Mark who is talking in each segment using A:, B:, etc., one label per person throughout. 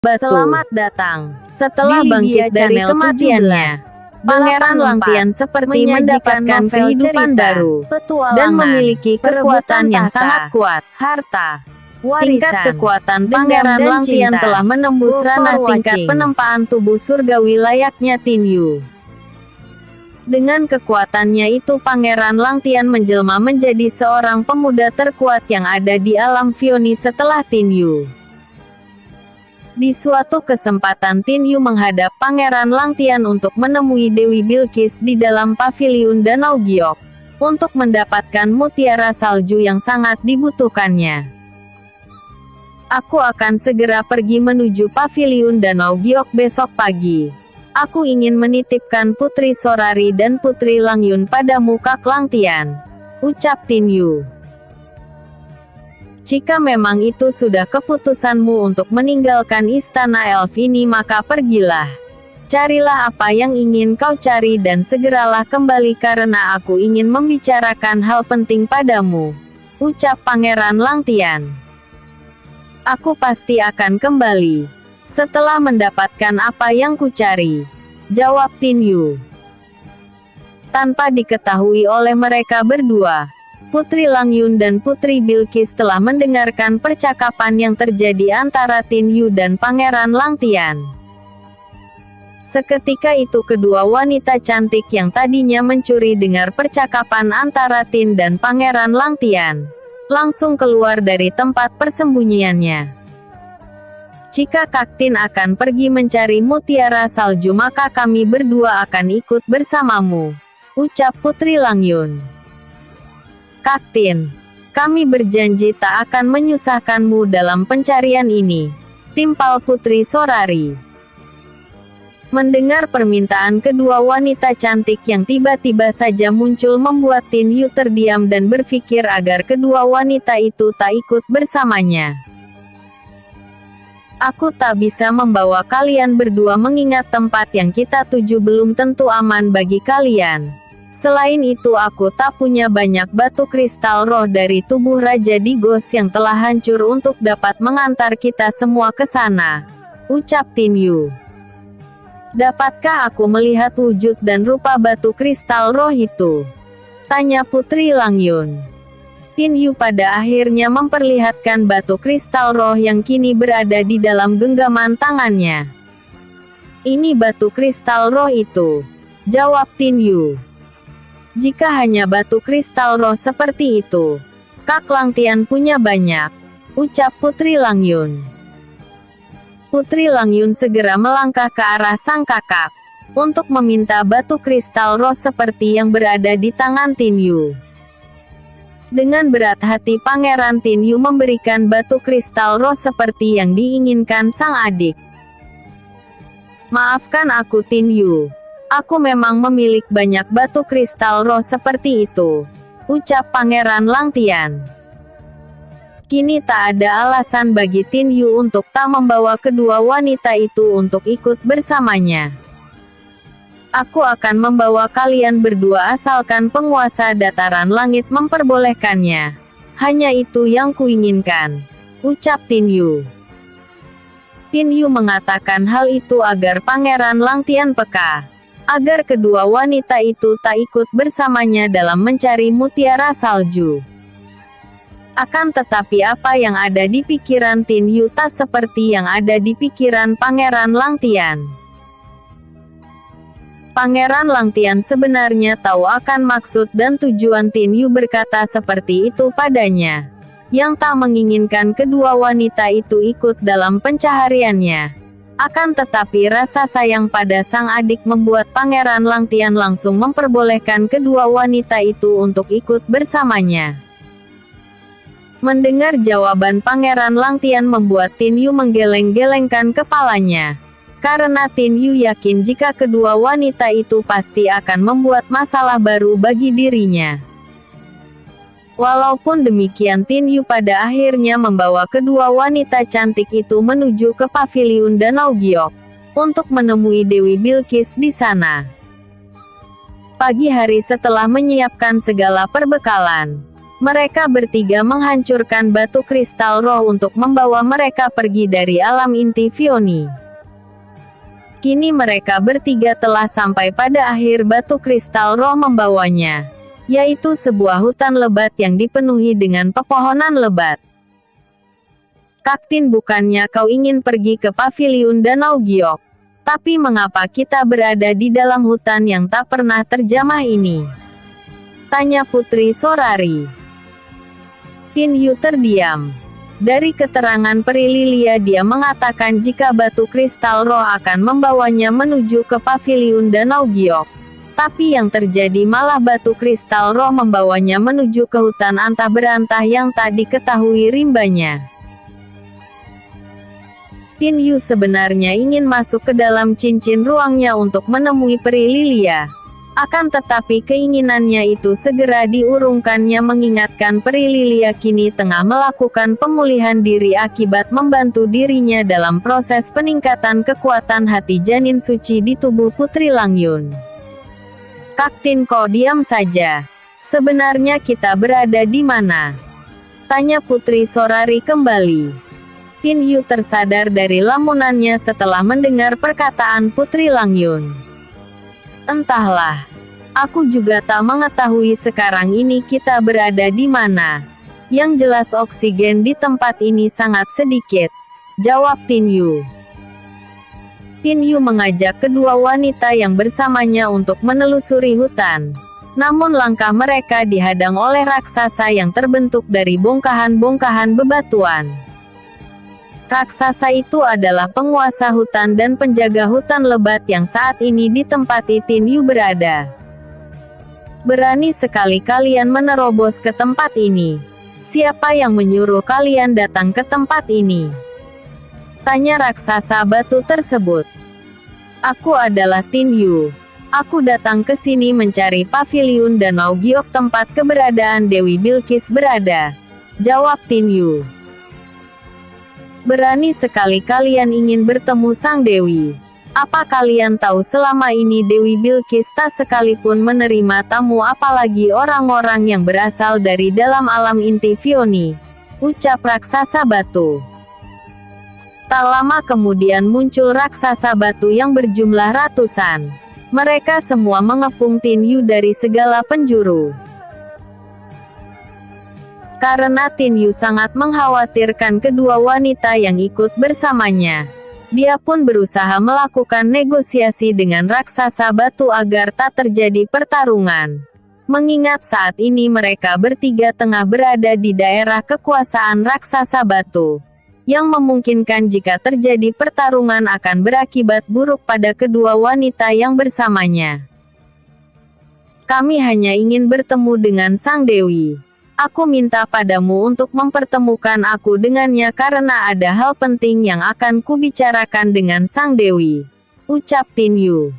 A: Batu.
B: Selamat datang.
A: Setelah
B: di
A: bangkit
B: Lydia
A: dari
B: Channel
A: kematiannya,
B: 17,
A: Pangeran Langtian seperti mendapatkan kehidupan baru dan memiliki kekuatan yang sangat kuat.
B: Harta,
A: Tingkat
B: warisan,
A: kekuatan
B: dendam
A: Pangeran
B: dan
A: Langtian
B: cinta.
A: telah menembus
B: Go for
A: ranah tingkat
B: watching.
A: penempaan tubuh surgawi layaknya Tin Yu. Dengan kekuatannya itu Pangeran Langtian menjelma menjadi seorang pemuda terkuat yang ada di alam Vioni setelah Tin Yu. Di suatu kesempatan Tin Yu menghadap Pangeran Langtian untuk menemui Dewi Bilqis di dalam paviliun Danau Giok, untuk mendapatkan mutiara salju yang sangat dibutuhkannya. Aku akan segera pergi menuju paviliun Danau Giok besok pagi. Aku ingin menitipkan Putri Sorari dan Putri Langyun padamu Kak Langtian, ucap Tin Yu. Jika memang itu sudah keputusanmu untuk meninggalkan istana elf ini maka pergilah. Carilah apa yang ingin kau cari dan segeralah kembali karena aku ingin membicarakan hal penting padamu, ucap Pangeran Langtian. Aku pasti akan kembali setelah mendapatkan apa yang kucari, jawab Tin Yu. Tanpa diketahui oleh mereka berdua, Putri Langyun dan Putri Bilqis telah mendengarkan percakapan yang terjadi antara Tin Yu dan Pangeran Langtian. Seketika itu kedua wanita cantik yang tadinya mencuri dengar percakapan antara Tin dan Pangeran Langtian, langsung keluar dari tempat persembunyiannya. Jika Kak Tin akan pergi mencari mutiara salju maka kami berdua akan ikut bersamamu, ucap Putri Langyun. Kak Tin, kami berjanji tak akan menyusahkanmu dalam pencarian ini, timpal Putri Sorari. Mendengar permintaan kedua wanita cantik yang tiba-tiba saja muncul membuat Tin Yu terdiam dan berpikir agar kedua wanita itu tak ikut bersamanya. Aku tak bisa membawa kalian berdua mengingat tempat yang kita tuju belum tentu aman bagi kalian. Selain itu aku tak punya banyak batu kristal roh dari tubuh Raja Digos yang telah hancur untuk dapat mengantar kita semua ke sana, ucap Tin Yu. Dapatkah aku melihat wujud dan rupa batu kristal roh itu? Tanya Putri Langyun. Tin Yu pada akhirnya memperlihatkan batu kristal roh yang kini berada di dalam genggaman tangannya. Ini batu kristal roh itu, jawab Tin Yu. Jika hanya batu kristal roh seperti itu, Kak Langtian punya banyak, ucap Putri Langyun. Putri Langyun segera melangkah ke arah sang kakak, untuk meminta batu kristal roh seperti yang berada di tangan Tin Yu. Dengan berat hati Pangeran Tin Yu memberikan batu kristal roh seperti yang diinginkan sang adik. Maafkan aku Tin Yu. Aku memang memiliki banyak batu kristal roh seperti itu, ucap Pangeran Langtian. Kini tak ada alasan bagi Tin Yu untuk tak membawa kedua wanita itu untuk ikut bersamanya. Aku akan membawa kalian berdua asalkan penguasa dataran langit memperbolehkannya. Hanya itu yang kuinginkan, ucap Tin Yu. Tin Yu mengatakan hal itu agar Pangeran Langtian peka, agar kedua wanita itu tak ikut bersamanya dalam mencari mutiara salju. Akan tetapi apa yang ada di pikiran Tin Yu tak seperti yang ada di pikiran Pangeran Langtian. Pangeran Langtian sebenarnya tahu akan maksud dan tujuan Tin Yu berkata seperti itu padanya, yang tak menginginkan kedua wanita itu ikut dalam pencahariannya. Akan tetapi rasa sayang pada sang adik membuat Pangeran Langtian langsung memperbolehkan kedua wanita itu untuk ikut bersamanya. Mendengar jawaban Pangeran Langtian membuat Tin Yu menggeleng-gelengkan kepalanya. Karena Tin Yu yakin jika kedua wanita itu pasti akan membuat masalah baru bagi dirinya. Walaupun demikian Tin Yu pada akhirnya membawa kedua wanita cantik itu menuju ke paviliun Danau Giok, untuk menemui Dewi Bilqis di sana. Pagi hari setelah menyiapkan segala perbekalan, Mereka bertiga menghancurkan batu kristal roh untuk membawa mereka pergi dari alam inti Vioni. Kini mereka bertiga telah sampai pada akhir batu kristal roh membawanya, yaitu sebuah hutan lebat yang dipenuhi dengan pepohonan lebat. Kaktin, bukannya kau ingin pergi ke paviliun Danau Giok? Tapi mengapa kita berada di dalam hutan yang tak pernah terjamah ini? Tanya Putri Sorari. Tin Yu terdiam. Dari keterangan Peri Lilia, dia mengatakan jika batu kristal roh akan membawanya menuju ke paviliun Danau Giok. Tapi yang terjadi malah batu kristal roh membawanya menuju ke hutan antah berantah yang tak diketahui rimbanya. Tin Yu sebenarnya ingin masuk ke dalam cincin ruangnya untuk menemui Peri Lilia. Akan tetapi keinginannya itu segera diurungkannya mengingatkan Peri Lilia kini tengah melakukan pemulihan diri akibat membantu dirinya dalam proses peningkatan kekuatan hati janin suci di tubuh Putri Langyun. Kaktin, kok diam saja? Sebenarnya kita berada di mana? Tanya Putri Sorari kembali. Tin Yu tersadar dari lamunannya setelah mendengar perkataan Putri Langyun. Entahlah. Aku juga tak mengetahui sekarang ini kita berada di mana. Yang jelas oksigen di tempat ini sangat sedikit, jawab Tin Yu. Tin Yu mengajak kedua wanita yang bersamanya untuk menelusuri hutan. Namun langkah mereka dihadang oleh raksasa yang terbentuk dari bongkahan-bongkahan bebatuan. Raksasa itu adalah penguasa hutan dan penjaga hutan lebat yang saat ini ditempati Tin Yu berada. Berani sekali kalian menerobos ke tempat ini. Siapa yang menyuruh kalian datang ke tempat ini? Tanya raksasa batu tersebut. Aku adalah Tin Yu. Aku datang ke sini mencari paviliun Danau Giok tempat keberadaan Dewi Bilqis berada, jawab Tin Yu. Berani sekali kalian ingin bertemu sang dewi. Apa kalian tahu selama ini Dewi Bilqis tak sekalipun menerima tamu, apalagi orang-orang yang berasal dari dalam alam inti Vioni, ucap raksasa batu. Tak lama kemudian muncul raksasa batu yang berjumlah ratusan. Mereka semua mengepung Tin Yu dari segala penjuru. Karena Tin Yu sangat mengkhawatirkan kedua wanita yang ikut bersamanya, dia pun berusaha melakukan negosiasi dengan raksasa batu agar tak terjadi pertarungan. Mengingat saat ini mereka bertiga tengah berada di daerah kekuasaan raksasa batu, yang memungkinkan jika terjadi pertarungan akan berakibat buruk pada kedua wanita yang bersamanya. Kami hanya ingin bertemu dengan sang dewi. Aku minta padamu untuk mempertemukan aku dengannya karena ada hal penting yang akan kubicarakan dengan sang dewi, ucap Tin Yu.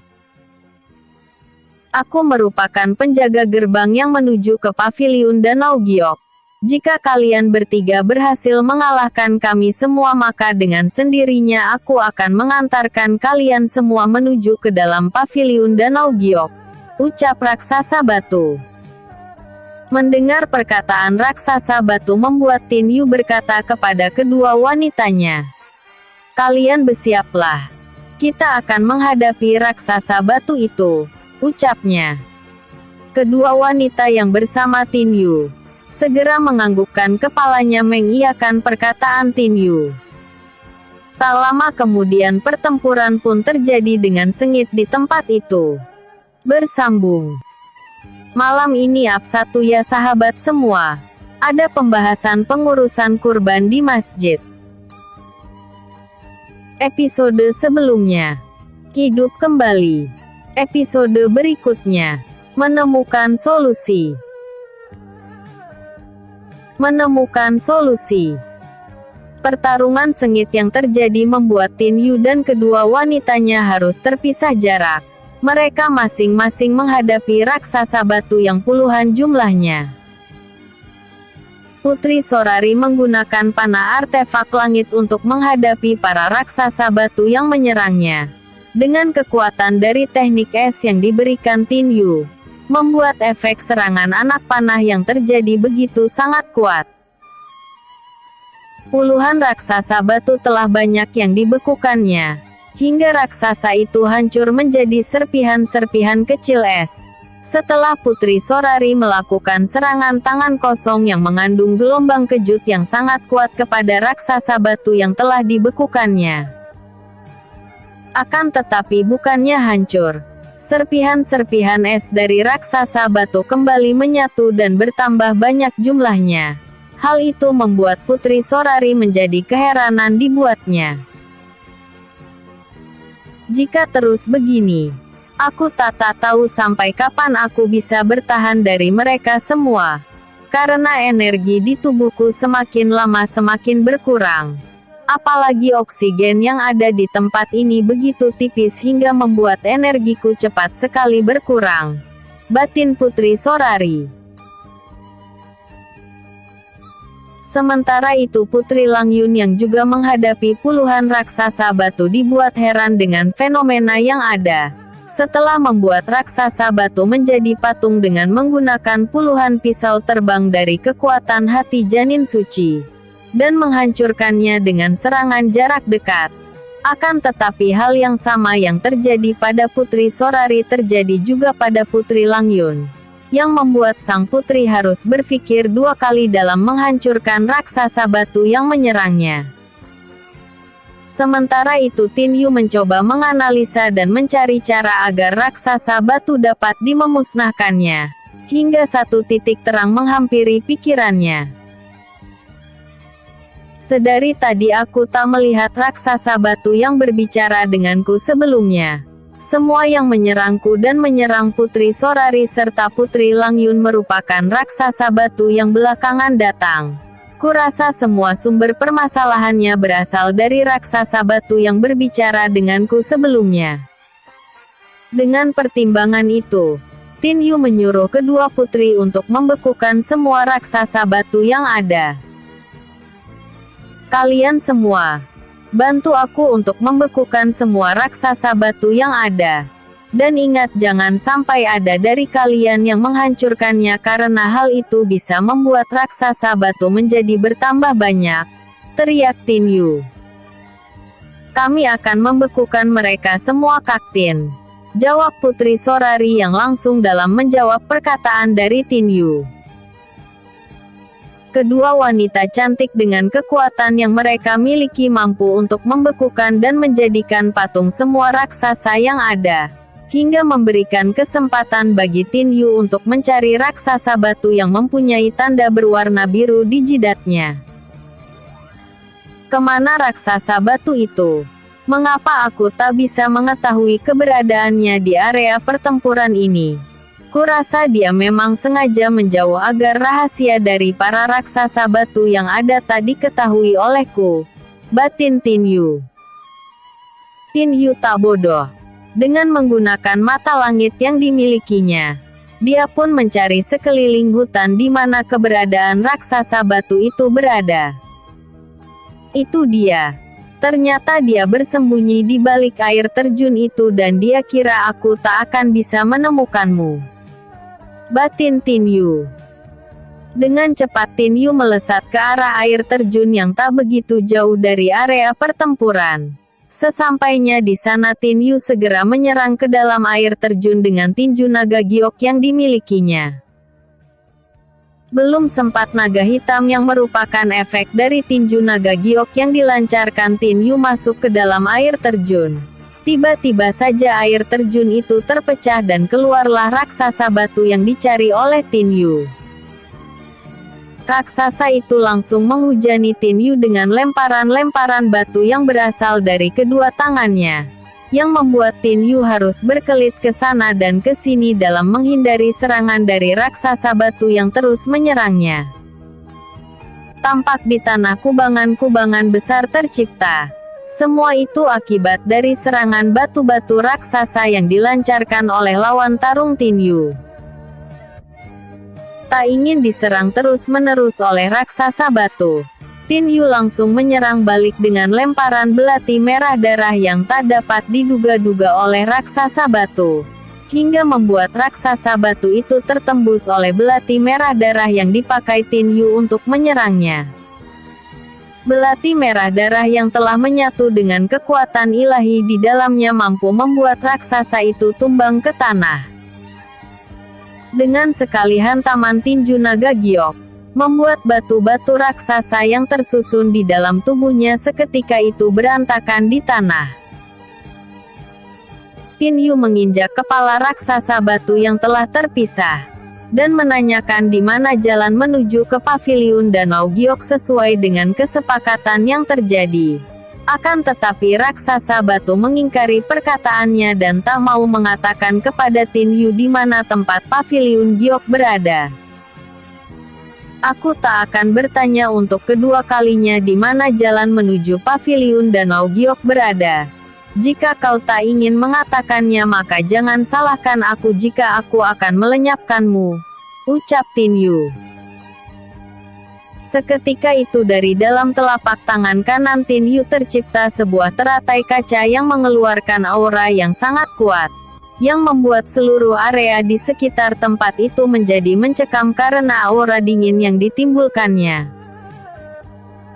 A: Aku merupakan penjaga gerbang yang menuju ke paviliun Danau Giok. Jika kalian bertiga berhasil mengalahkan kami semua, maka dengan sendirinya aku akan mengantarkan kalian semua menuju ke dalam paviliun Danau Giok, ucap raksasa batu. Mendengar perkataan raksasa batu membuat Tin Yu berkata kepada kedua wanitanya, kalian bersiaplah. Kita akan menghadapi raksasa batu itu, ucapnya. Kedua wanita yang bersama Tin Yu segera menganggukkan kepalanya mengiyakan perkataan Tin Yu. Tak lama kemudian pertempuran pun terjadi dengan sengit di tempat itu. Bersambung. Malam ini Ab1 ya sahabat semua. Ada pembahasan pengurusan kurban di masjid. Episode sebelumnya. Hidup kembali. Episode berikutnya. Menemukan solusi. Menemukan solusi. Pertarungan sengit yang terjadi membuat Tin Yu dan kedua wanitanya harus terpisah jarak. Mereka masing-masing menghadapi raksasa batu yang puluhan jumlahnya. Putri Sorari menggunakan panah artefak langit untuk menghadapi para raksasa batu yang menyerangnya. Dengan kekuatan dari teknik es yang diberikan Tin Yu, membuat efek serangan anak panah yang terjadi begitu sangat kuat. Puluhan raksasa batu telah banyak yang dibekukannya, hingga raksasa itu hancur menjadi serpihan-serpihan kecil es. Setelah Putri Sorari melakukan serangan tangan kosong yang mengandung gelombang kejut yang sangat kuat kepada raksasa batu yang telah dibekukannya. Akan tetapi bukannya hancur. Serpihan-serpihan es dari raksasa batu kembali menyatu dan bertambah banyak jumlahnya. Hal itu membuat Putri Sorari menjadi keheranan dibuatnya. Jika terus begini, aku tak tahu sampai kapan aku bisa bertahan dari mereka semua. Karena energi di tubuhku semakin lama semakin berkurang. Apalagi oksigen yang ada di tempat ini begitu tipis hingga membuat energiku cepat sekali berkurang. Batin Putri Sorari. Sementara itu Putri Langyun yang juga menghadapi puluhan raksasa batu dibuat heran dengan fenomena yang ada. Setelah membuat raksasa batu menjadi patung dengan menggunakan puluhan pisau terbang dari kekuatan hati janin suci, dan menghancurkannya dengan serangan jarak dekat. Akan tetapi hal yang sama yang terjadi pada Putri Sorari terjadi juga pada Putri Langyun, yang membuat sang putri harus berpikir dua kali dalam menghancurkan raksasa batu yang menyerangnya. Sementara itu Tin Yu mencoba menganalisa dan mencari cara agar raksasa batu dapat dimemusnahkannya, hingga satu titik terang menghampiri pikirannya. Sedari tadi aku tak melihat raksasa batu yang berbicara denganku sebelumnya. Semua yang menyerangku dan menyerang Putri Sorari serta Putri Langyun merupakan raksasa batu yang belakangan datang. Kurasa semua sumber permasalahannya berasal dari raksasa batu yang berbicara denganku sebelumnya. Dengan pertimbangan itu, Tin Yu menyuruh kedua putri untuk membekukan semua raksasa batu yang ada. Kalian semua, bantu aku untuk membekukan semua raksasa batu yang ada. Dan ingat jangan sampai ada dari kalian yang menghancurkannya karena hal itu bisa membuat raksasa batu menjadi bertambah banyak, teriak Tin Yu. Kami akan membekukan mereka semua Kaktin, jawab Putri Sorari yang langsung dalam menjawab perkataan dari Tin Yu. Kedua wanita cantik dengan kekuatan yang mereka miliki mampu untuk membekukan dan menjadikan patung semua raksasa yang ada, hingga memberikan kesempatan bagi Tin Yu untuk mencari raksasa batu yang mempunyai tanda berwarna biru di jidatnya. Kemana raksasa batu itu? Mengapa aku tak bisa mengetahui keberadaannya di area pertempuran ini? Kurasa dia memang sengaja menjauh agar rahasia dari para raksasa batu yang ada tak diketahui olehku, batin Tin Yu. Tin Yu tak bodoh. Dengan menggunakan mata langit yang dimilikinya, dia pun mencari sekeliling hutan di mana keberadaan raksasa batu itu berada. Itu dia. Ternyata dia bersembunyi di balik air terjun itu dan dia kira aku tak akan bisa menemukanmu, batin Tin Yu. Dengan cepat Tin Yu melesat ke arah air terjun yang tak begitu jauh dari area pertempuran. Sesampainya di sana Tin Yu segera menyerang ke dalam air terjun dengan tinju naga giok yang dimilikinya. Belum sempat naga hitam yang merupakan efek dari tinju naga giok yang dilancarkan Tin Yu masuk ke dalam air terjun. Tiba-tiba saja air terjun itu terpecah dan keluarlah raksasa batu yang dicari oleh Tin Yu. Raksasa itu langsung menghujani Tin Yu dengan lemparan-lemparan batu yang berasal dari kedua tangannya, yang membuat Tin Yu harus berkelit ke sana dan ke sini dalam menghindari serangan dari raksasa batu yang terus menyerangnya. Tampak di tanah kubangan-kubangan besar tercipta. Semua itu akibat dari serangan batu-batu raksasa yang dilancarkan oleh lawan tarung Tin Yu. Tak ingin diserang terus-menerus oleh raksasa batu, Tin Yu langsung menyerang balik dengan lemparan belati merah darah yang tak dapat diduga-duga oleh raksasa batu, hingga membuat raksasa batu itu tertembus oleh belati merah darah yang dipakai Tin Yu untuk menyerangnya. Belati merah darah yang telah menyatu dengan kekuatan ilahi di dalamnya mampu membuat raksasa itu tumbang ke tanah. Dengan sekali hantaman tinju naga giok, membuat batu-batu raksasa yang tersusun di dalam tubuhnya seketika itu berantakan di tanah. Tin Yu menginjak kepala raksasa batu yang telah terpisah, dan menanyakan di mana jalan menuju ke paviliun Danau Giok sesuai dengan kesepakatan yang terjadi. Akan tetapi raksasa batu mengingkari perkataannya dan tak mau mengatakan kepada Tin Yu di mana tempat paviliun Giok berada. Aku tak akan bertanya untuk kedua kalinya di mana jalan menuju paviliun Danau Giok berada. Jika kau tak ingin mengatakannya maka jangan salahkan aku jika aku akan melenyapkanmu, ucap Tin Yu. Seketika itu dari dalam telapak tangan kanan Tin Yu tercipta sebuah teratai kaca yang mengeluarkan aura yang sangat kuat, yang membuat seluruh area di sekitar tempat itu menjadi mencekam karena aura dingin yang ditimbulkannya.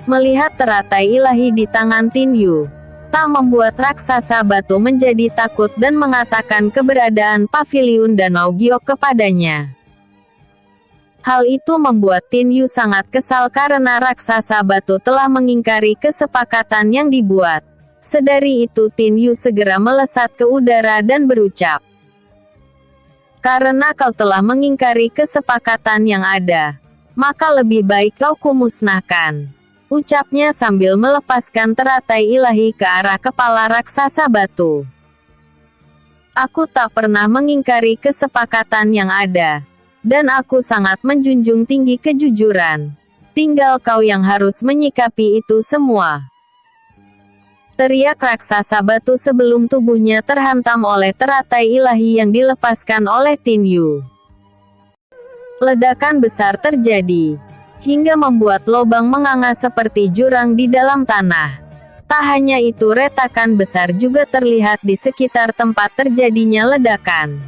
A: Melihat teratai ilahi di tangan Tin Yu, tak membuat raksasa batu menjadi takut dan mengatakan keberadaan paviliun Danau Giok kepadanya. Hal itu membuat Tin Yu sangat kesal karena raksasa batu telah mengingkari kesepakatan yang dibuat. Sedari itu Tin Yu segera melesat ke udara dan berucap, "Karena kau telah mengingkari kesepakatan yang ada, maka lebih baik kau kumusnahkan," ucapnya sambil melepaskan teratai ilahi ke arah kepala raksasa batu. "Aku tak pernah mengingkari kesepakatan yang ada, dan aku sangat menjunjung tinggi kejujuran. Tinggal kau yang harus menyikapi itu semua," teriak raksasa batu sebelum tubuhnya terhantam oleh teratai ilahi yang dilepaskan oleh Tin Yu. Ledakan besar terjadi, hingga membuat lubang menganga seperti jurang di dalam tanah. Tak hanya itu, retakan besar juga terlihat di sekitar tempat terjadinya ledakan.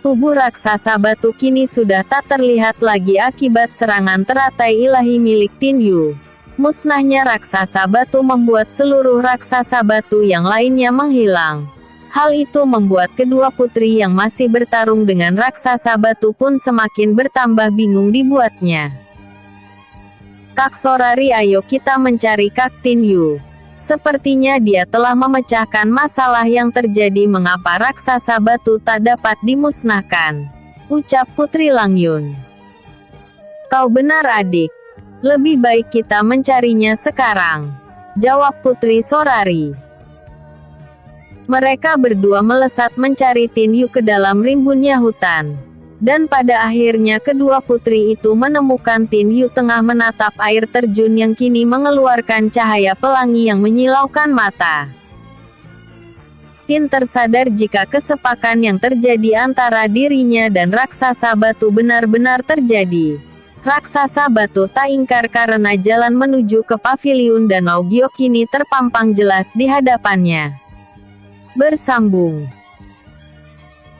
A: Tubuh raksasa batu kini sudah tak terlihat lagi akibat serangan teratai ilahi milik Tin Yu. Musnahnya raksasa batu membuat seluruh raksasa batu yang lainnya menghilang. Hal itu membuat kedua putri yang masih bertarung dengan raksasa batu pun semakin bertambah bingung dibuatnya. "Kak Sorari, ayo kita mencari Kak Tin Yu. Sepertinya dia telah memecahkan masalah yang terjadi mengapa raksasa batu tak dapat dimusnahkan," ucap Putri Lang Yun. "Kau benar adik. Lebih baik kita mencarinya sekarang," jawab Putri Sorari. Mereka berdua melesat mencari Tin Yu ke dalam rimbunnya hutan. Dan pada akhirnya kedua putri itu menemukan Tin Yu tengah menatap air terjun yang kini mengeluarkan cahaya pelangi yang menyilaukan mata. Tin tersadar jika kesepakan yang terjadi antara dirinya dan raksasa batu benar-benar terjadi. Raksasa batu tak ingkar karena jalan menuju ke paviliun Danau Giok kini terpampang jelas di hadapannya. Bersambung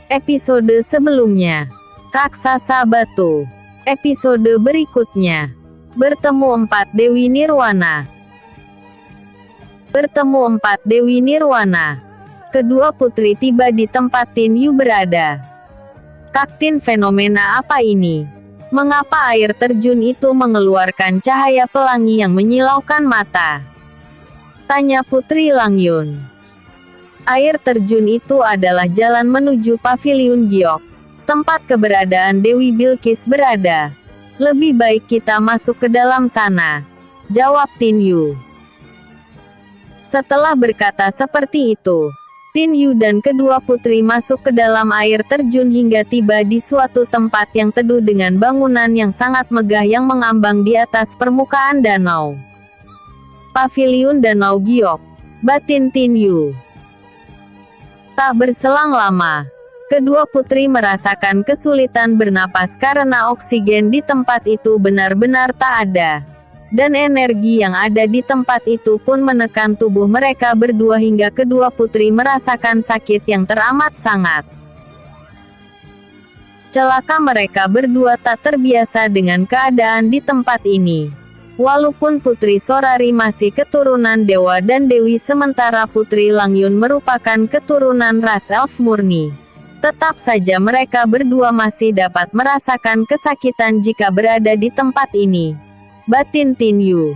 A: episode sebelumnya. Raksasa batu. Episode berikutnya. Bertemu empat Dewi Nirwana. Kedua putri tiba di tempat Tin Yu berada. "Kak Tin, fenomena apa ini? Mengapa air terjun itu mengeluarkan cahaya pelangi yang menyilaukan mata?" tanya Putri Lang Yun. "Air terjun itu adalah jalan menuju paviliun Giok, tempat keberadaan Dewi Bilqis berada. Lebih baik kita masuk ke dalam sana," jawab Tin Yu. Setelah berkata seperti itu, Tin Yu dan kedua putri masuk ke dalam air terjun hingga tiba di suatu tempat yang teduh dengan bangunan yang sangat megah yang mengambang di atas permukaan danau. Paviliun Danau Giok, batin Tin Yu. Tak berselang lama, kedua putri merasakan kesulitan bernapas karena oksigen di tempat itu benar-benar tak ada. Dan energi yang ada di tempat itu pun menekan tubuh mereka berdua hingga kedua putri merasakan sakit yang teramat sangat. Celaka mereka berdua tak terbiasa dengan keadaan di tempat ini. Walaupun Putri Sorari masih keturunan dewa dan dewi sementara Putri Langyun merupakan keturunan ras elf murni, tetap saja mereka berdua masih dapat merasakan kesakitan jika berada di tempat ini. Batin Tin Yu.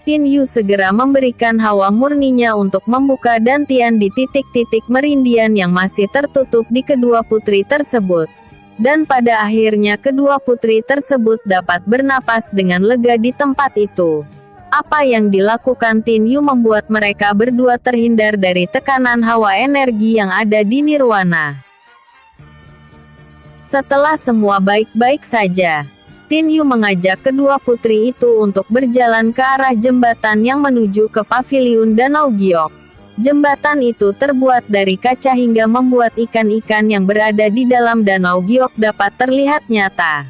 A: Tin Yu segera memberikan hawa murninya untuk membuka dantian di titik-titik merindian yang masih tertutup di kedua putri tersebut. Dan pada akhirnya kedua putri tersebut dapat bernapas dengan lega di tempat itu. Apa yang dilakukan Tin Yu membuat mereka berdua terhindar dari tekanan hawa energi yang ada di nirwana. Setelah semua baik-baik saja, Tin Yu mengajak kedua putri itu untuk berjalan ke arah jembatan yang menuju ke paviliun Danau Giok. Jembatan itu terbuat dari kaca hingga membuat ikan-ikan yang berada di dalam Danau Giok dapat terlihat nyata.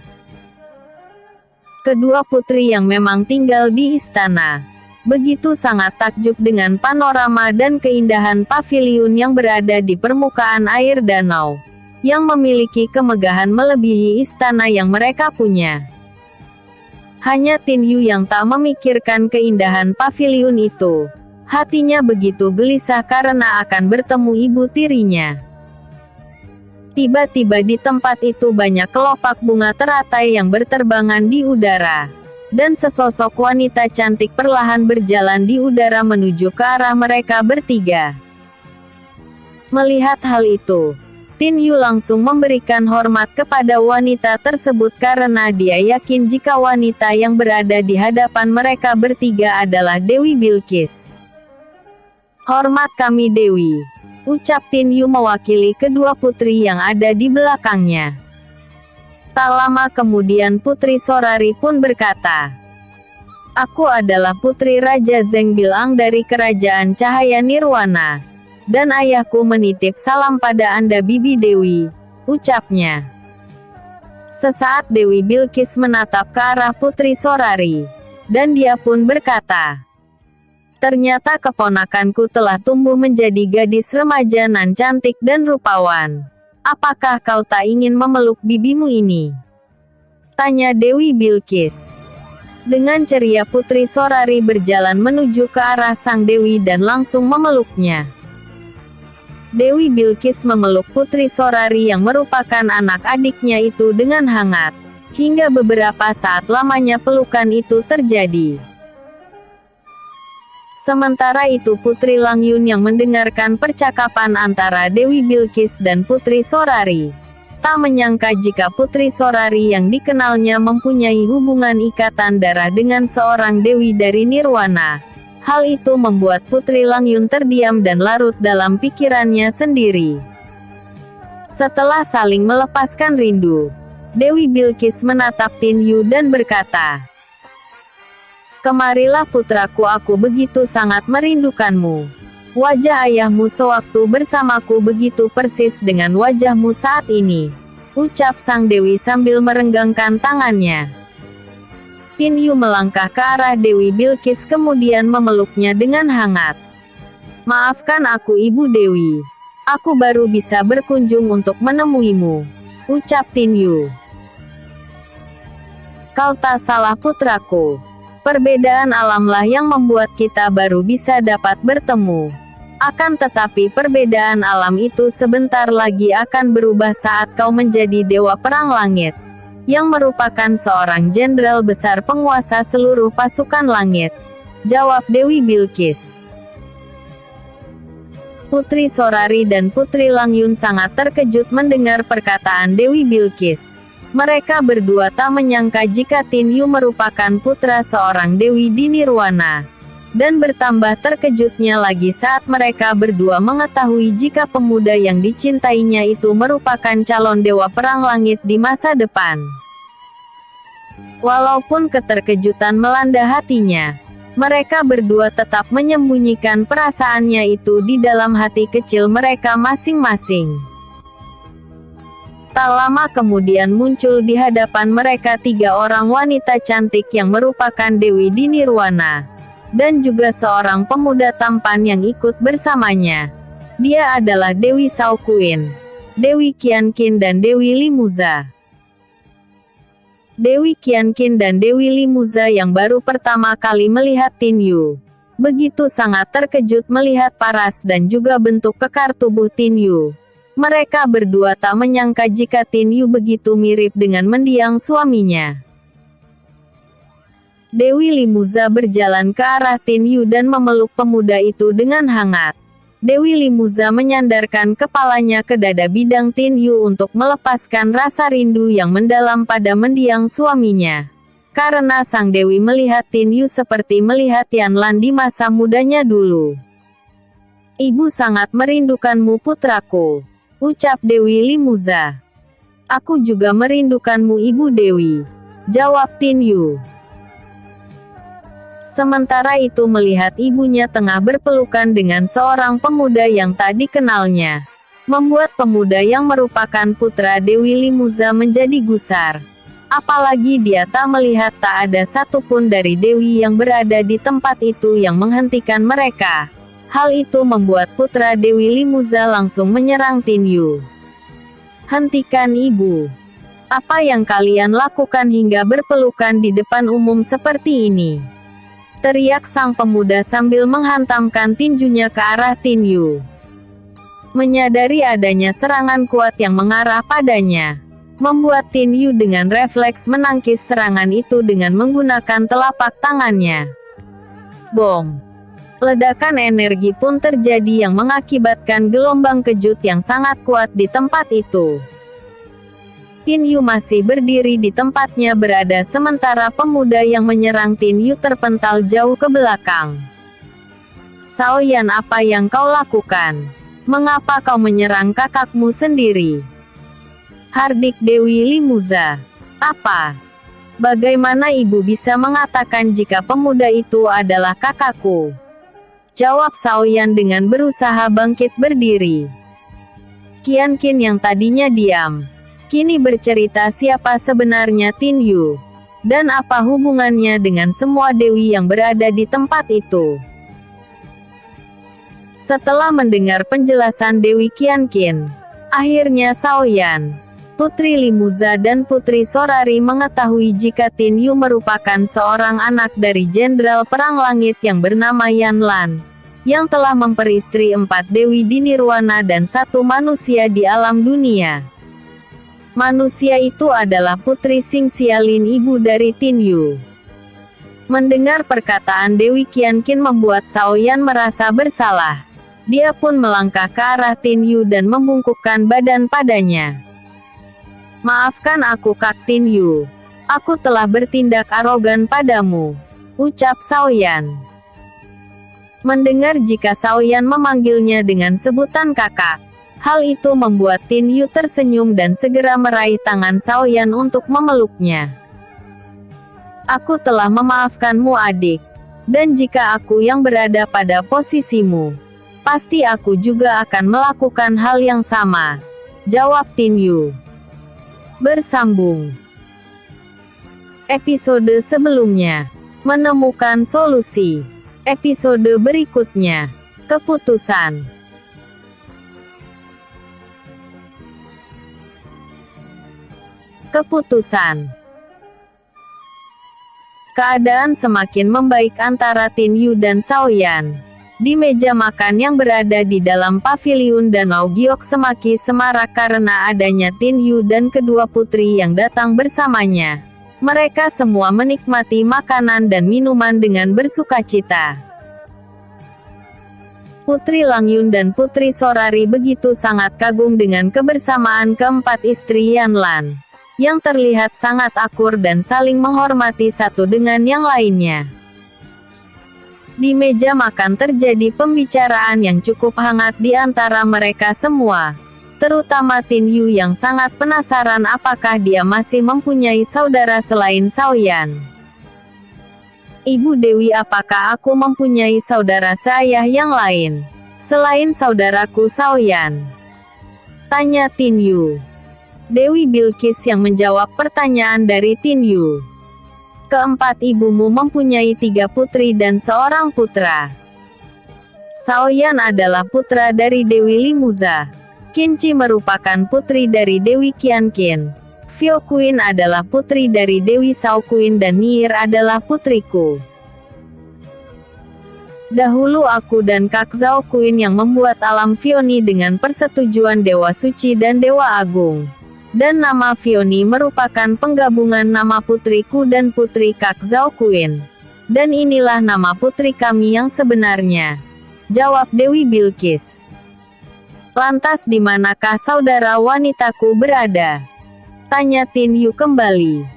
A: Kedua putri yang memang tinggal di istana begitu sangat takjub dengan panorama dan keindahan paviliun yang berada di permukaan air danau, yang memiliki kemegahan melebihi istana yang mereka punya. Hanya Tin Yu yang tak memikirkan keindahan paviliun itu. Hatinya begitu gelisah karena akan bertemu ibu tirinya. Tiba-tiba di tempat itu banyak kelopak bunga teratai yang berterbangan di udara. Dan sesosok wanita cantik perlahan berjalan di udara menuju ke arah mereka bertiga. Melihat hal itu, Tin Yu langsung memberikan hormat kepada wanita tersebut karena dia yakin jika wanita yang berada di hadapan mereka bertiga adalah Dewi Bilqis. "Hormat kami Dewi," ucap Tin Yu mewakili kedua putri yang ada di belakangnya. Tak lama kemudian Putri Sorari pun berkata, "Aku adalah Putri Raja Zeng Bilang dari Kerajaan Cahaya Nirwana. Dan ayahku menitip salam pada Anda Bibi Dewi," ucapnya. Sesaat Dewi Bilqis menatap ke arah Putri Sorari. Dan dia pun berkata, "Ternyata keponakanku telah tumbuh menjadi gadis remaja nan cantik dan rupawan. Apakah kau tak ingin memeluk bibimu ini?" tanya Dewi Bilqis. Dengan ceria Putri Sorari berjalan menuju ke arah sang dewi dan langsung memeluknya. Dewi Bilqis memeluk Putri Sorari yang merupakan anak adiknya itu dengan hangat. Hingga beberapa saat lamanya pelukan itu terjadi. Sementara itu Putri Langyun yang mendengarkan percakapan antara Dewi Bilqis dan Putri Sorari, tak menyangka jika Putri Sorari yang dikenalnya mempunyai hubungan ikatan darah dengan seorang dewi dari Nirwana. Hal itu membuat Putri Langyun terdiam dan larut dalam pikirannya sendiri. Setelah saling melepaskan rindu, Dewi Bilqis menatap Tin Yu dan berkata, "Kemarilah putraku, aku begitu sangat merindukanmu. Wajah ayahmu sewaktu bersamaku begitu persis dengan wajahmu saat ini," ucap sang dewi sambil merenggangkan tangannya. Tin Yu melangkah ke arah Dewi Bilqis kemudian memeluknya dengan hangat. "Maafkan aku Ibu Dewi. Aku baru bisa berkunjung untuk menemuimu," ucap Tin Yu. "Kau tak salah putraku. Perbedaan alamlah yang membuat kita baru bisa dapat bertemu. Akan tetapi perbedaan alam itu sebentar lagi akan berubah saat kau menjadi Dewa Perang Langit, yang merupakan seorang jenderal besar penguasa seluruh pasukan langit," jawab Dewi Bilqis. Putri Sorari dan Putri Langyun sangat terkejut mendengar perkataan Dewi Bilqis. Mereka berdua tak menyangka jika Tin Yu merupakan putra seorang dewi di Nirwana. Dan bertambah terkejutnya lagi saat mereka berdua mengetahui jika pemuda yang dicintainya itu merupakan calon dewa perang langit di masa depan. Walaupun keterkejutan melanda hatinya, mereka berdua tetap menyembunyikan perasaannya itu di dalam hati kecil mereka masing-masing. Tak lama kemudian muncul di hadapan mereka 3 orang wanita cantik yang merupakan Dewi di Nirwana. Dan juga seorang pemuda tampan yang ikut bersamanya. Dia adalah Dewi Shaoqun, Dewi Qianqin dan Dewi Limuza. Dewi Qianqin dan Dewi Limuza yang baru pertama kali melihat Tin Yu. Begitu sangat terkejut melihat paras dan juga bentuk kekar tubuh Tin Yu. Mereka berdua tak menyangka jika Tin Yu begitu mirip dengan mendiang suaminya. Dewi Limuza berjalan ke arah Tin Yu dan memeluk pemuda itu dengan hangat. Dewi Limuza menyandarkan kepalanya ke dada bidang Tin Yu untuk melepaskan rasa rindu yang mendalam pada mendiang suaminya. Karena sang Dewi melihat Tin Yu seperti melihat Yanlan di masa mudanya dulu. "Ibu sangat merindukanmu putraku," ucap Dewi Limuza. "Aku juga merindukanmu Ibu Dewi," jawab Tin Yu. Sementara itu melihat ibunya tengah berpelukan dengan seorang pemuda yang tak dikenalnya, membuat pemuda yang merupakan putra Dewi Limuza menjadi gusar. Apalagi dia tak melihat tak ada satupun dari Dewi yang berada di tempat itu yang menghentikan mereka. Hal itu membuat putra Dewi Limuza langsung menyerang Tin Yu. "Hentikan ibu. Apa yang kalian lakukan hingga berpelukan di depan umum seperti ini?" teriak sang pemuda sambil menghantamkan tinjunya ke arah Tin Yu. Menyadari adanya serangan kuat yang mengarah padanya, membuat Tin Yu dengan refleks menangkis serangan itu dengan menggunakan telapak tangannya. Bom! Ledakan energi pun terjadi yang mengakibatkan gelombang kejut yang sangat kuat di tempat itu. Tin Yu masih berdiri di tempatnya berada sementara pemuda yang menyerang Tin Yu terpental jauh ke belakang. "Shaoyan, apa yang kau lakukan? Mengapa kau menyerang kakakmu sendiri?" hardik Dewi Limuza. "Apa? Bagaimana ibu bisa mengatakan jika pemuda itu adalah kakakku?" jawab Shaoyan dengan berusaha bangkit berdiri. Qianqin yang tadinya diam, kini bercerita siapa sebenarnya Tin Yu, dan apa hubungannya dengan semua dewi yang berada di tempat itu. Setelah mendengar penjelasan Dewi Qianqin, akhirnya Shaoyan, Putri Limuza dan Putri Sorari mengetahui jika Tin Yu merupakan seorang anak dari Jenderal Perang Langit yang bernama Yanlan, yang telah memperistri 4 dewi di Nirwana dan 1 manusia di alam dunia. Manusia itu adalah Putri Xingxialin, ibu dari Tin Yu. Mendengar perkataan Dewi Qianqin membuat Shaoyan merasa bersalah. Dia pun melangkah ke arah Tin Yu dan membungkukkan badan padanya. "Maafkan aku Kak Tin Yu. Aku telah bertindak arogan padamu," ucap Shaoyan. Mendengar jika Shaoyan memanggilnya dengan sebutan kakak, hal itu membuat Tin Yu tersenyum dan segera meraih tangan Shaoyan untuk memeluknya. "Aku telah memaafkanmu adik. Dan jika aku yang berada pada posisimu, pasti aku juga akan melakukan hal yang sama," jawab Tin Yu. Bersambung. Episode sebelumnya. Menemukan solusi. Episode berikutnya. Keputusan. Keputusan. Keadaan semakin membaik antara Tin Yu dan Shaoyan. Di meja makan yang berada di dalam paviliun Danau Giok semakin semarak karena adanya Tin Yu dan kedua putri yang datang bersamanya. Mereka semua menikmati makanan dan minuman dengan bersukacita. Putri Langyun dan Putri Sorari begitu sangat kagum dengan kebersamaan keempat istri Yanlan, yang terlihat sangat akur dan saling menghormati satu dengan yang lainnya. Di meja makan terjadi pembicaraan yang cukup hangat di antara mereka semua, terutama Tin Yu yang sangat penasaran apakah dia masih mempunyai saudara selain Shaoyan. "Ibu Dewi, apakah aku mempunyai saudara seayah yang lain, selain saudaraku Shaoyan?" tanya Tin Yu. Dewi Bilqis yang menjawab pertanyaan dari Tin Yu. Keempat ibumu mempunyai 3 putri dan seorang putra. Shaoyan adalah putra dari Dewi Limuza. Qinci merupakan putri dari Dewi Qianqin. Fioquin adalah putri dari Dewi Shaoquin dan Nier adalah putriku. Dahulu aku dan Kak Zhao Queen yang membuat alam Fioni dengan persetujuan Dewa Suci dan Dewa Agung. Dan nama Fioni merupakan penggabungan nama putriku dan putri Kak Zhao Queen. Dan inilah nama putri kami yang sebenarnya. Jawab Dewi Bilqis. Lantas di manakah saudara wanitaku berada? Tanya Tin Yu kembali.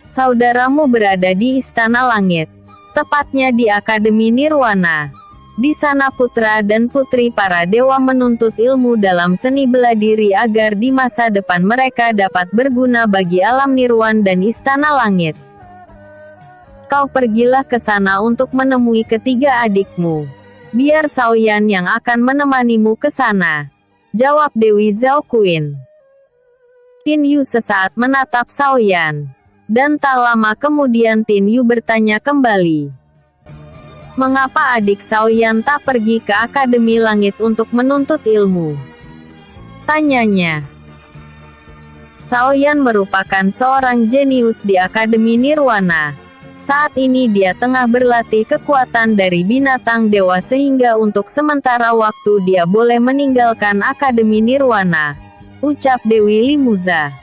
A: Saudaramu berada di Istana Langit. Tepatnya di Akademi Nirwana. Di sana putra dan putri para dewa menuntut ilmu dalam seni bela diri agar di masa depan mereka dapat berguna bagi alam Nirwan dan Istana Langit. Kau pergilah ke sana untuk menemui ketiga adikmu. Biar Shaoyan yang akan menemanimu ke sana. Jawab Dewi Zhao Queen. Tin Yu sesaat menatap Shaoyan. Dan tak lama kemudian Tin Yu bertanya kembali. Mengapa adik Shaoyan tak pergi ke Akademi Langit untuk menuntut ilmu? Tanyanya. Shaoyan merupakan seorang jenius di Akademi Nirwana. Saat ini dia tengah berlatih kekuatan dari binatang dewa sehingga untuk sementara waktu dia boleh meninggalkan Akademi Nirwana. Ucap Dewi Limuza.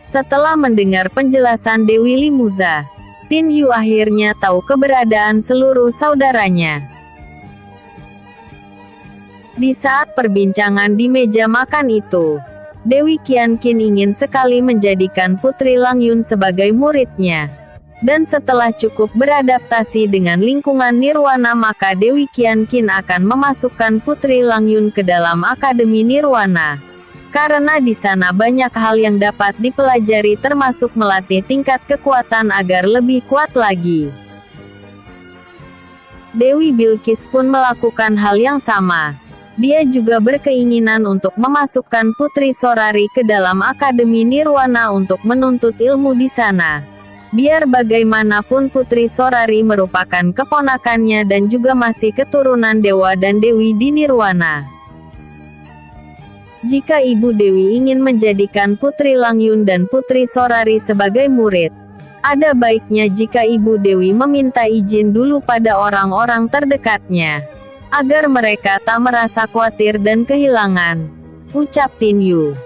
A: Setelah mendengar penjelasan Dewi Limuza, Tin Yu akhirnya tahu keberadaan seluruh saudaranya. Di saat perbincangan di meja makan itu, Dewi Qianqin ingin sekali menjadikan Putri Langyun sebagai muridnya. Dan setelah cukup beradaptasi dengan lingkungan Nirwana maka Dewi Qianqin akan memasukkan Putri Langyun ke dalam Akademi Nirwana. Karena di sana banyak hal yang dapat dipelajari termasuk melatih tingkat kekuatan agar lebih kuat lagi. Dewi Bilqis pun melakukan hal yang sama. Dia juga berkeinginan untuk memasukkan Putri Sorari ke dalam Akademi Nirwana untuk menuntut ilmu di sana. Biar bagaimanapun Putri Sorari merupakan keponakannya dan juga masih keturunan dewa dan dewi di Nirwana. Jika Ibu Dewi ingin menjadikan Putri Langyun dan Putri Sorari sebagai murid, ada baiknya jika Ibu Dewi meminta izin dulu pada orang-orang terdekatnya, agar mereka tak merasa khawatir dan kehilangan. Ucap Tin Yu.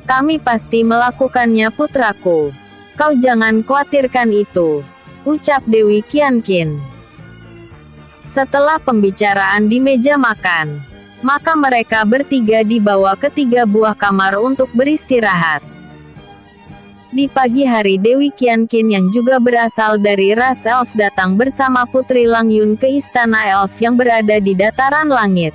A: Kami pasti melakukannya putraku. Kau jangan khawatirkan itu. Ucap Dewi Qianqin. Setelah pembicaraan di meja makan, maka mereka bertiga dibawa ke 3 buah kamar untuk beristirahat. Di pagi hari Dewi Qianqin yang juga berasal dari ras elf datang bersama Putri Langyun ke Istana Elf yang berada di dataran langit.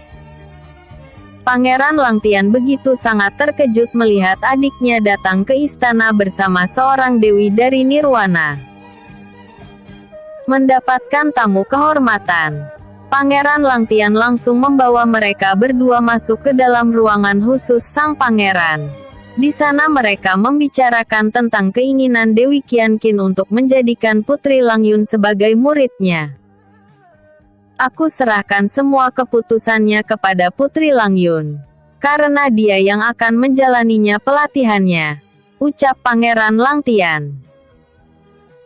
A: Pangeran Langtian begitu sangat terkejut melihat adiknya datang ke istana bersama seorang dewi dari Nirwana. Mendapatkan tamu kehormatan, Pangeran Langtian langsung membawa mereka berdua masuk ke dalam ruangan khusus sang pangeran. Di sana mereka membicarakan tentang keinginan Dewi Qianqin untuk menjadikan Putri Langyun sebagai muridnya. Aku serahkan semua keputusannya kepada Putri Langyun. Karena dia yang akan menjalaninya pelatihannya. Ucap Pangeran Langtian.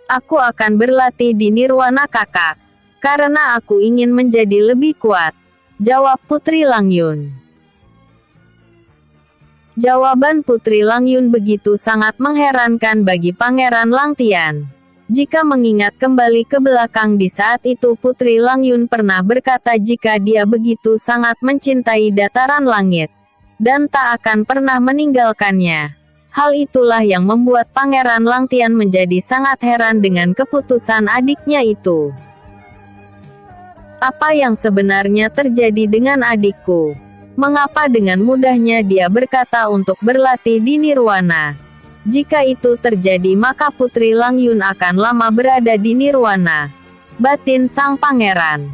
A: Aku akan berlatih di Nirwana kakak. Karena aku ingin menjadi lebih kuat. Jawab Putri Langyun. Jawaban Putri Langyun begitu sangat mengherankan bagi Pangeran Langtian. Jika mengingat kembali ke belakang di saat itu Putri Langyun pernah berkata jika dia begitu sangat mencintai dataran langit. Dan tak akan pernah meninggalkannya. Hal itulah yang membuat Pangeran Langtian menjadi sangat heran dengan keputusan adiknya itu. Apa yang sebenarnya terjadi dengan adikku? Mengapa dengan mudahnya dia berkata untuk berlatih di Nirwana? Jika itu terjadi maka Putri Langyun akan lama berada di Nirwana. Batin sang pangeran.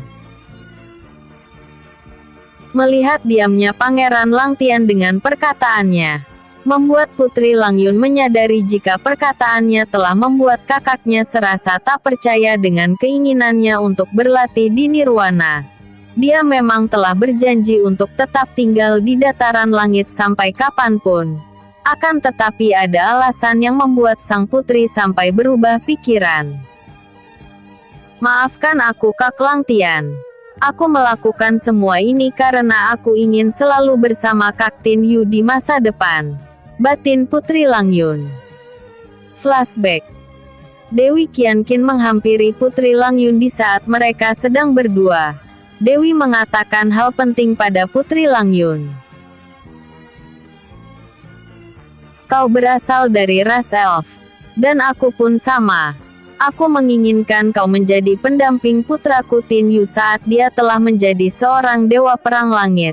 A: Melihat diamnya Pangeran Langtian dengan perkataannya, membuat Putri Langyun menyadari jika perkataannya telah membuat kakaknya serasa tak percaya dengan keinginannya untuk berlatih di Nirwana. Dia memang telah berjanji untuk tetap tinggal di dataran langit sampai kapanpun. Akan tetapi ada alasan yang membuat sang putri sampai berubah pikiran. Maafkan aku Kak Langtian. Aku melakukan semua ini karena aku ingin selalu bersama Kak Tin Yu di masa depan. Batin Putri Langyun. Flashback. Dewi Qianqin menghampiri Putri Langyun di saat mereka sedang berdua. Dewi mengatakan hal penting pada Putri Langyun. Kau berasal dari ras elf. Dan aku pun sama. Aku menginginkan kau menjadi pendamping putraku Tin Yu saat dia telah menjadi seorang dewa perang langit.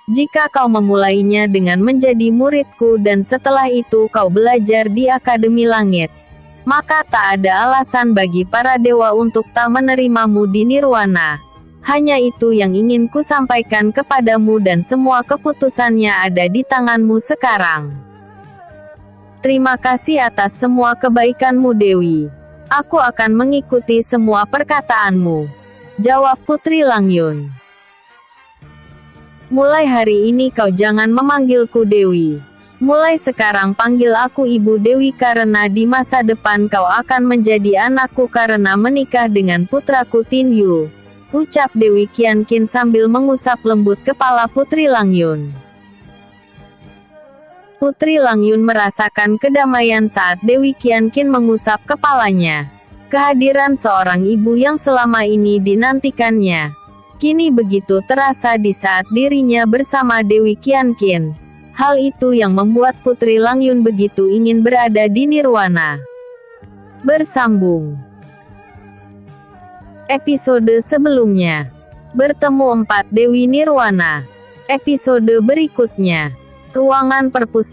A: Jika kau memulainya dengan menjadi muridku dan setelah itu kau belajar di Akademi Langit, maka tak ada alasan bagi para dewa untuk tak menerimamu di Nirwana. Hanya itu yang ingin ku sampaikan kepadamu dan semua keputusannya ada di tanganmu sekarang. Terima kasih atas semua kebaikanmu Dewi. Aku akan mengikuti semua perkataanmu, jawab Putri Langyun. Mulai hari ini kau jangan memanggilku Dewi. Mulai sekarang panggil aku Ibu Dewi karena di masa depan kau akan menjadi anakku karena menikah dengan putraku Tin Yu, ucap Dewi Qianqin sambil mengusap lembut kepala Putri Langyun. Putri Langyun merasakan kedamaian saat Dewi Qianqin mengusap kepalanya. Kehadiran seorang ibu yang selama ini dinantikannya, kini begitu terasa di saat dirinya bersama Dewi Qianqin. Hal itu yang membuat Putri Langyun begitu ingin berada di Nirwana. Bersambung. Episode sebelumnya. Bertemu 4 Dewi Nirwana. Episode berikutnya. Ruangan perpustakaan.